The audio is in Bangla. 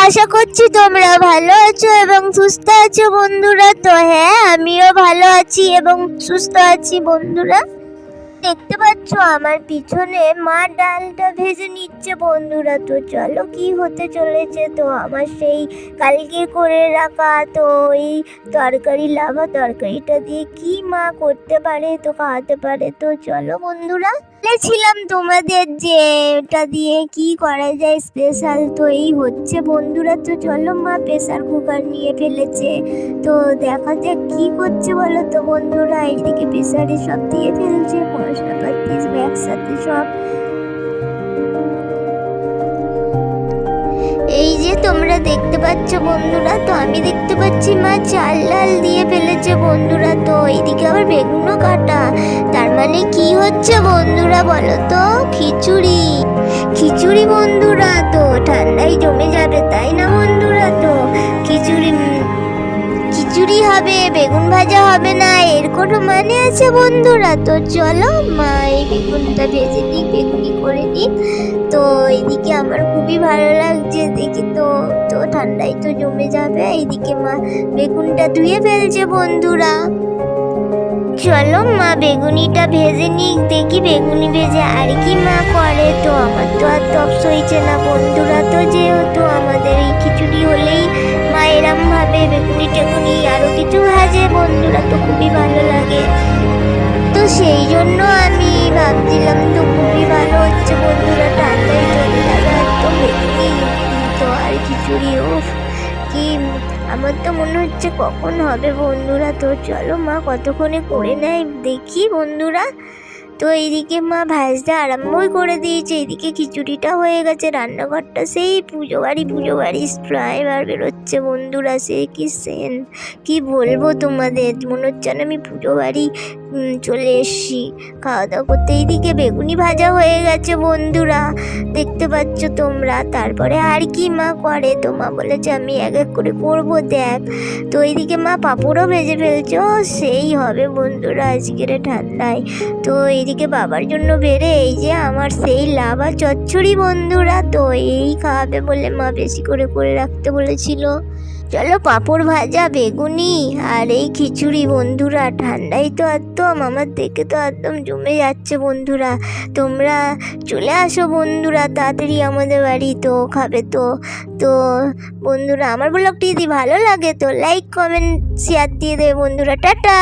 আশা করছি তোমরা ভালো আছো এবং সুস্থ আছো বন্ধুরা। তো হ্যাঁ, আমিও ভালো আছি এবং সুস্থ আছি বন্ধুরা। দেখতে পাচ্ছ আমার পিছনে মা ডালটা ভেজে নিচ্ছে বন্ধুরা। তো চলো কি হতে চলেছে। তো আমার সেই কালকে করে রাখা তো এই তরকারি, লাভা তরকারিটা দিয়ে কি মা করতে পারে, তো খাওয়াতে পারে। তো চলো বন্ধুরা, বলেছিলাম তোমাদের যে এটা দিয়ে কি করা যায় স্পেশাল, তো এই হচ্ছে বন্ধুরা। তো চলো, মা প্রেসার কুকার নিয়ে ফেলেছে, তো দেখা যাক কি করছে বলো তো বন্ধুরা। এইদিকে প্রেসারে সব দিয়ে ফেলছে, মশলাপাতি একসাথে সব। এই যে তোমরা দেখতে পাচ্ছ বন্ধুরা, তো আমি দেখতে পাচ্ছি মা চাল ডাল দিয়ে ফেলেছে বন্ধুরা। তো এইদিকে আবার বেগুনও কাটা, তার মানে কি হচ্ছে বন্ধুরা বলো তো? খিচুড়ি। খিচুড়ি বন্ধুরা, তো ঠান্ডায় জমে যাবে তাই না বন্ধুরা? তো খিচুড়ি খিচুড়ি হবে, বেগুন ভাজা হবে না, এর কোনো মানে আছে বন্ধুরা? তো চলো মা এই বেগুনটা ভেজে নিক, বেগুনি করে নিক। তো এইদিকে আমার খুবই ভালো লাগছে দেখি। তো তো ঠান্ডায় তো জমে যাবে। এইদিকে মা বেগুনটা ধুয়ে ফেলছে বন্ধুরা। চলো মা বেগুনিটা ভেজে নিক, দেখি বেগুনি ভেজে আর কি মা করে। তো আমার তো আর তপস হয়েছে না বন্ধুরা। তো যেহেতু আমাদের এই খিচুড়ি হলেই মা এরম ভাবে বেগুনি টেগুনি আরো কিছু ভাজে বন্ধুরা, তো খুবই ভালো লাগে। তো সেই জন্য আমি ভাবছিলাম তো খুবই ভালো হচ্ছে বন্ধুরা, ঠান্ডায় চলে যাবে একদম বেগুনি তো আর খিচুড়ি। ও কি, আমার তো মনে হচ্ছে কখন হবে বন্ধুরা। তো চলো মা কতক্ষণে করে নেয় দেখি বন্ধুরা। তো এইদিকে মা ভাজতে আরম্ভই করে দিয়েছে, এইদিকে খিচুড়িটা হয়ে গেছে। রান্নাঘরটা সেই পুজো বাড়ি প্রায় বার বেরোচ্ছে বন্ধুরা। সে কি সেন, কি বলবো তোমাদের, মনে হচ্ছে না আমি পুজো বাড়ি চলে এসছি খাওয়া দাওয়া করতে। এইদিকে বেগুনি ভাজা হয়ে গেছে বন্ধুরা, দেখতে পাচ্ছ তোমরা। তারপরে আর কি মা করে, তো মা বলেছে আমি এক এক করে করবো দেখ। তো এইদিকে মা পাঁপড়ও ভেজে ফেলছে। ও সেই হবে বন্ধুরা আজকের ঠান্ডায়। তো এইদিকে বাবার জন্য বেড়ে এই যে আমার সেই লাভা চচ্চড়ি বন্ধুরা, তো এই খাওয়াবে বলে মা বেশি করে করে রাখতে বলেছিল। চলো পাঁপড় ভাজা, বেগুনি আর এই খিচুড়ি বন্ধুরা। ঠান্ডায় তো একদম আমার দেখে তো একদম জমে যাচ্ছে বন্ধুরা। তোমরা চলে আসো বন্ধুরা তাড়াতাড়ি আমাদের বাড়ি, তো খাবে তো। তো বন্ধুরা আমার ব্লগটি যদি ভালো লাগে তো লাইক কমেন্ট শেয়ার দিয়ে দেবে বন্ধুরা। টাটা।